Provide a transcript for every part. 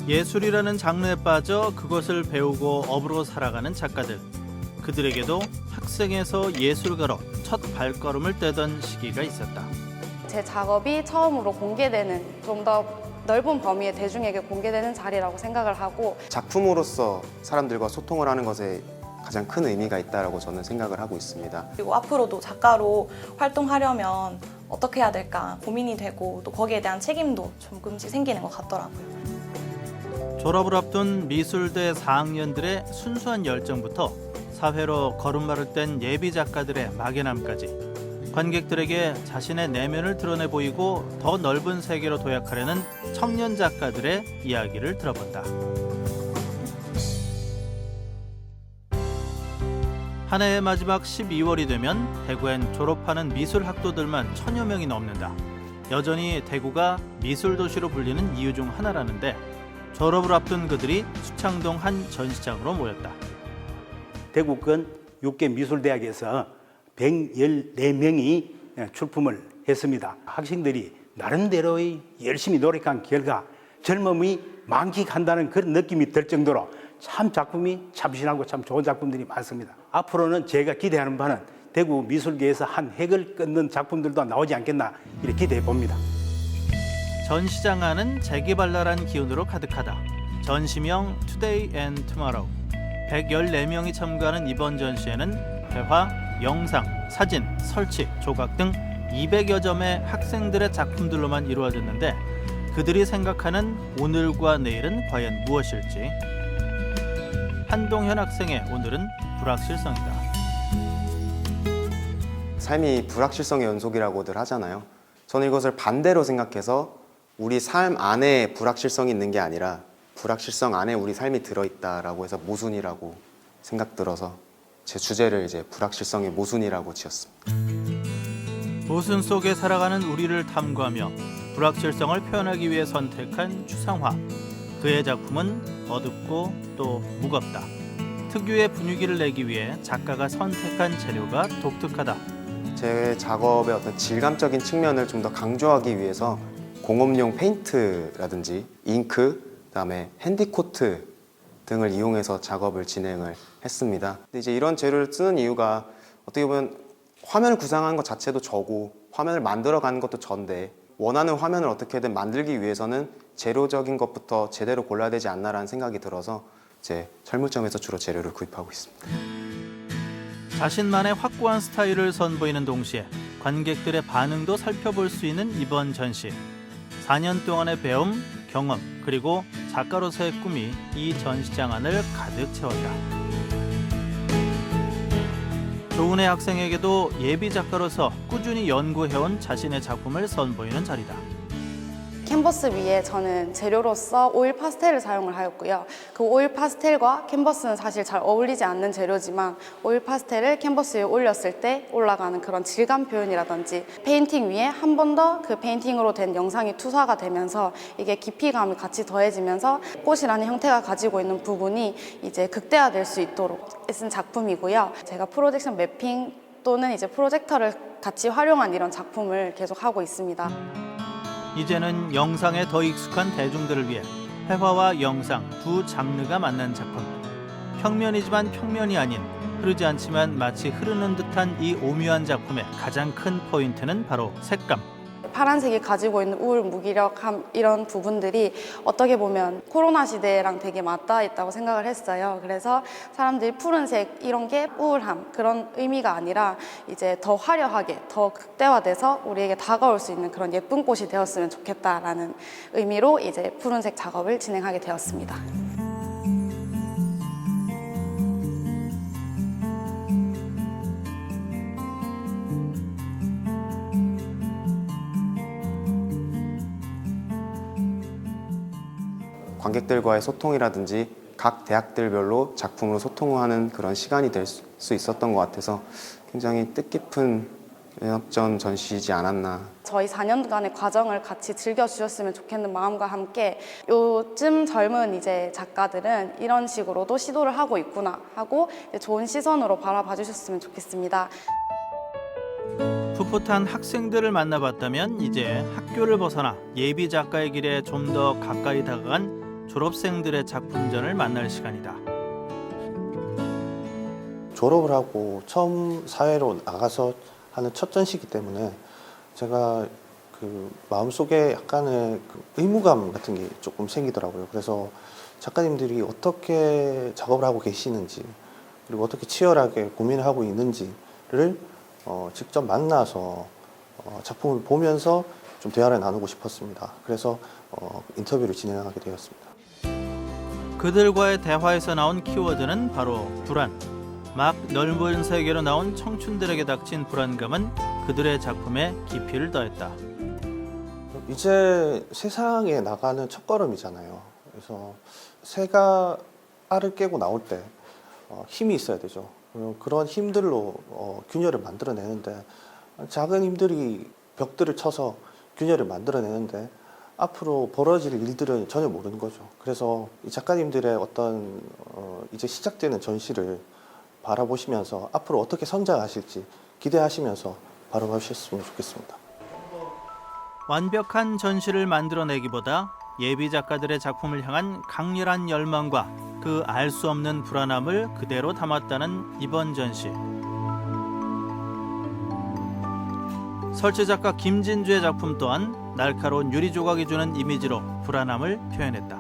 예술이라는 장르에 빠져 그것을 배우고 업으로 살아가는 작가들. 그들에게도 학생에서 예술가로 첫 발걸음을 떼던 시기가 있었다. 제 작업이 처음으로 공개되는, 좀 더 넓은 범위의 대중에게 공개되는 자리라고 생각을 하고, 작품으로서 사람들과 소통을 하는 것에 가장 큰 의미가 있다고 저는 생각을 하고 있습니다. 그리고 앞으로도 작가로 활동하려면 어떻게 해야 될까 고민이 되고, 또 거기에 대한 책임도 조금씩 생기는 것 같더라고요. 졸업을 앞둔 미술대 4학년들의 순수한 열정부터 사회로 걸음마를 뗀 예비 작가들의 막연함까지 관객들에게 자신의 내면을 드러내 보이고 더 넓은 세계로 도약하려는 청년 작가들의 이야기를 들어본다. 한 해의 마지막 12월이 되면 대구엔 졸업하는 미술 학도들만 1000여 명이 넘는다. 여전히 대구가 미술 도시로 불리는 이유 중 하나라는데 졸업을 앞둔 그들이 수창동 한 전시장으로 모였다. 대구권 6개 미술대학에서 114명이 출품을 했습니다. 학생들이 나름대로의 열심히 노력한 결과 젊음이 만끽한다는 그런 느낌이 들 정도로 참 작품이 참신하고 참 좋은 작품들이 많습니다. 앞으로는 제가 기대하는 바는 대구 미술계에서 한 획을 끊는 작품들도 나오지 않겠나 이렇게 기대해 봅니다. 전시장 안은 재기발랄한 기운으로 가득하다. 전시명 Today and Tomorrow. 114명이 참가하는 이번 전시회는 회화, 영상, 사진, 설치, 조각 등 200여 점의 학생들의 작품들로만 이루어졌는데 그들이 생각하는 오늘과 내일은 과연 무엇일지. 한동현 학생의 오늘은 불확실성이다. 삶이 불확실성의 연속이라고들 하잖아요. 저는 이것을 반대로 생각해서 우리 삶 안에 불확실성이 있는 게 아니라 불확실성 안에 우리 삶이 들어있다라고 해서 모순이라고 생각 들어서 제 주제를 이제 불확실성의 모순이라고 지었습니다. 모순 속에 살아가는 우리를 탐구하며 불확실성을 표현하기 위해 선택한 추상화. 그의 작품은 어둡고 또 무겁다. 특유의 분위기를 내기 위해 작가가 선택한 재료가 독특하다. 제 작업의 어떤 질감적인 측면을 좀 더 강조하기 위해서 공업용 페인트라든지 잉크, 그다음에 핸디코트 등을 이용해서 작업을 진행을 했습니다. 근데 이제 이런 재료를 쓰는 이유가 어떻게 보면 화면을 구상하는 것 자체도 저고 화면을 만들어가는 것도 전데 원하는 화면을 어떻게든 만들기 위해서는 재료적인 것부터 제대로 골라야 되지 않나라는 생각이 들어서 제 철물점에서 주로 재료를 구입하고 있습니다. 자신만의 확고한 스타일을 선보이는 동시에 관객들의 반응도 살펴볼 수 있는 이번 전시. 4년 동안의 배움, 경험, 그리고 작가로서의 꿈이 이 전시장 안을 가득 채웠다. 조은혜 학생에게도 예비 작가로서 꾸준히 연구해온 자신의 작품을 선보이는 자리다. 캔버스 위에 저는 재료로서 오일 파스텔을 사용을 하였고요. 그 오일 파스텔과 캔버스는 사실 잘 어울리지 않는 재료지만 오일 파스텔을 캔버스 위에 올렸을 때 올라가는 그런 질감 표현이라든지 페인팅 위에 한 번 더 그 페인팅으로 된 영상이 투사가 되면서 이게 깊이감이 같이 더해지면서 꽃이라는 형태가 가지고 있는 부분이 이제 극대화될 수 있도록 애쓴 작품이고요. 제가 프로젝션 매핑 또는 이제 프로젝터를 같이 활용한 이런 작품을 계속 하고 있습니다. 이제는 영상에 더 익숙한 대중들을 위해 회화와 영상 두 장르가 만난 작품. 평면이지만 평면이 아닌, 흐르지 않지만 마치 흐르는 듯한 이 오묘한 작품의 가장 큰 포인트는 바로 색감. 파란색이 가지고 있는 우울, 무기력함 이런 부분들이 어떻게 보면 코로나 시대랑 되게 맞닿아 있다고 생각을 했어요. 그래서 사람들이 푸른색 이런 게 우울함 그런 의미가 아니라 이제 더 화려하게 더 극대화돼서 우리에게 다가올 수 있는 그런 예쁜 꽃이 되었으면 좋겠다라는 의미로 이제 푸른색 작업을 진행하게 되었습니다. 관객들과의 소통이라든지 각 대학들별로 작품으로 소통하는 그런 시간이 될 수 있었던 것 같아서 굉장히 뜻깊은 연합전 전시이지 않았나. 저희 4년간의 과정을 같이 즐겨주셨으면 좋겠는 마음과 함께 요즘 젊은 이제 작가들은 이런 식으로도 시도를 하고 있구나 하고 좋은 시선으로 바라봐 주셨으면 좋겠습니다. 풋풋한 학생들을 만나봤다면 이제 학교를 벗어나 예비 작가의 길에 좀 더 가까이 다가간 졸업생들의 작품전을 만날 시간이다. 졸업을 하고 처음 사회로 나가서 하는 첫 전시이기 때문에 제가 그 마음속에 약간의 그 의무감 같은 게 조금 생기더라고요. 그래서 작가님들이 어떻게 작업을 하고 계시는지 그리고 어떻게 치열하게 고민을 하고 있는지를 직접 만나서 작품을 보면서 좀 대화를 나누고 싶었습니다. 그래서 인터뷰를 진행하게 되었습니다. 그들과의 대화에서 나온 키워드는 바로 불안. 막 넓은 세계로 나온 청춘들에게 닥친 불안감은 그들의 작품에 깊이를 더했다. 이제 세상에 나가는 첫걸음이잖아요. 그래서 새가 알을 깨고 나올 때 힘이 있어야 되죠. 그런 힘들로 균열을 만들어내는데 작은 힘들이 벽들을 쳐서 균열을 만들어내는데 앞으로 벌어질 일들은 전혀 모르는 거죠. 그래서 이 작가님들의 어떤 이제 시작되는 전시를 바라보시면서 앞으로 어떻게 성장하실지 기대하시면서 바라보셨으면 좋겠습니다. 완벽한 전시를 만들어내기보다 예비 작가들의 작품을 향한 강렬한 열망과 그 알 수 없는 불안함을 그대로 담았다는 이번 전시. 설치 작가 김진주의 작품 또한 날카로운 유리 조각이 주는 이미지로 불안함을 표현했다.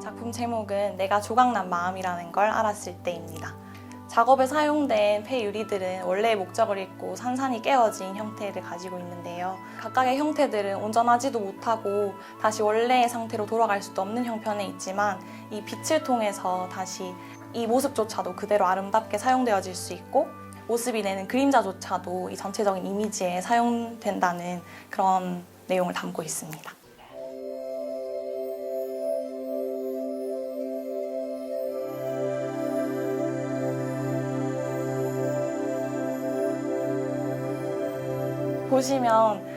작품 제목은 내가 조각난 마음이라는 걸 알았을 때입니다. 작업에 사용된 폐유리들은 원래의 목적을 잃고 산산이 깨어진 형태를 가지고 있는데요. 각각의 형태들은 온전하지도 못하고 다시 원래의 상태로 돌아갈 수도 없는 형편에 있지만 이 빛을 통해서 다시 이 모습조차도 그대로 아름답게 사용되어질 수 있고 모습이 내는 그림자조차도 이 전체적인 이미지에 사용된다는 그런 내용을 담고 있습니다. 보시면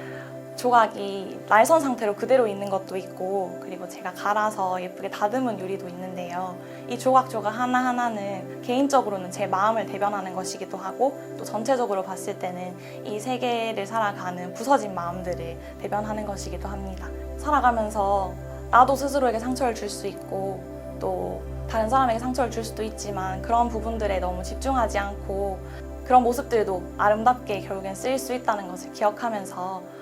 조각이 날선 상태로 그대로 있는 것도 있고 그리고 제가 갈아서 예쁘게 다듬은 유리도 있는데요. 이 조각 하나하나는 개인적으로는 제 마음을 대변하는 것이기도 하고 또 전체적으로 봤을 때는 이 세계를 살아가는 부서진 마음들을 대변하는 것이기도 합니다. 살아가면서 나도 스스로에게 상처를 줄 수 있고 또 다른 사람에게 상처를 줄 수도 있지만 그런 부분들에 너무 집중하지 않고 그런 모습들도 아름답게 결국엔 쓰일 수 있다는 것을 기억하면서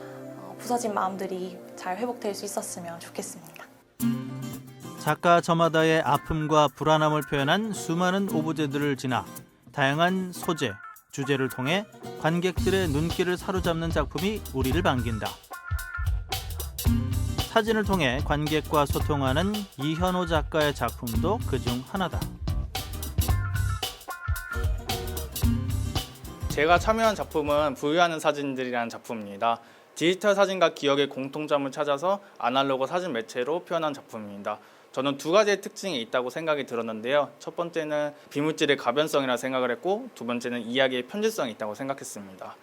부서진 마음들이 잘 회복될 수 있었으면 좋겠습니다. 작가 저마다의 아픔과 불안함을 표현한 수많은 오브제들을 지나 다양한 소재, 주제를 통해 관객들의 눈길을 사로잡는 작품이 우리를 반긴다. 사진을 통해 관객과 소통하는 이현호 작가의 작품도 그중 하나다. 제가 참여한 작품은 부유하는 사진들이라는 작품입니다. 디지털 사진과 기억의 공통점을 찾아서 아날로그 사진 매체로 표현한 작품입니다. 저는 두 가지의 특징이 있다고 생각이 들었는데요. 첫 번째는 비물질의 가변성이라 생각을 했고 두 번째는 이야기의 편집성이 있다고 생각했습니다.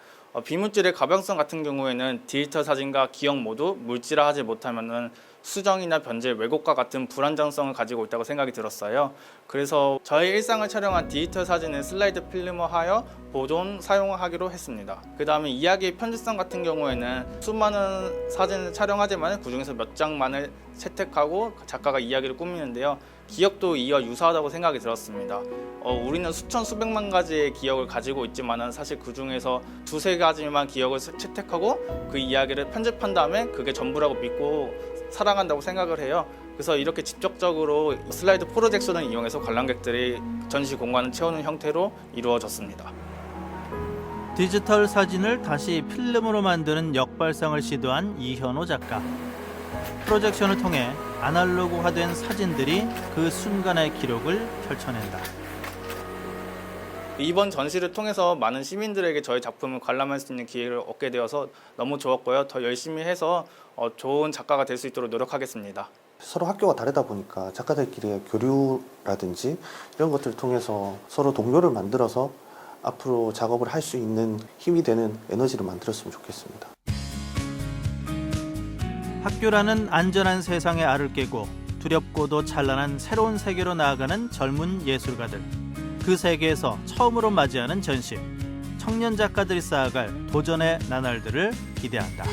비물질의 가변성 같은 경우에는 디지털 사진과 기억 모두 물질화하지 못하면은 수정이나 변질, 왜곡과 같은 불안정성을 가지고 있다고 생각이 들었어요. 그래서 저의 일상을 촬영한 디지털 사진을 슬라이드 필름화하여 보존, 사용하기로 했습니다. 그 다음에 이야기의 편집성 같은 경우에는 수많은 사진을 촬영하지만 그중에서 몇 장만을 채택하고 작가가 이야기를 꾸미는데요. 기억도 이와 유사하다고 생각이 들었습니다. 우리는 수천 수백만 가지의 기억을 가지고 있지만 사실 그 중에서 두세 가지만 기억을 채택하고 그 이야기를 편집한 다음에 그게 전부라고 믿고 살아간다고 생각을 해요. 그래서 이렇게 직접적으로 슬라이드 프로젝션을 이용해서 관람객들이 전시 공간을 채우는 형태로 이루어졌습니다. 디지털 사진을 다시 필름으로 만드는 역발상을 시도한 이현호 작가. 프로젝션을 통해 아날로그화된 사진들이 그 순간의 기록을 펼쳐낸다. 이번 전시를 통해서 많은 시민들에게 저희 작품을 관람할 수 있는 기회를 얻게 되어서 너무 좋았고요. 더 열심히 해서 좋은 작가가 될 수 있도록 노력하겠습니다. 서로 학교가 다르다 보니까 작가들끼리의 교류라든지 이런 것들을 통해서 서로 동료를 만들어서 앞으로 작업을 할 수 있는 힘이 되는 에너지를 만들었으면 좋겠습니다. 학교라는 안전한 세상의 알을 깨고 두렵고도 찬란한 새로운 세계로 나아가는 젊은 예술가들. 그 세계에서 처음으로 맞이하는 전시. 청년 작가들이 쌓아갈 도전의 나날들을 기대한다.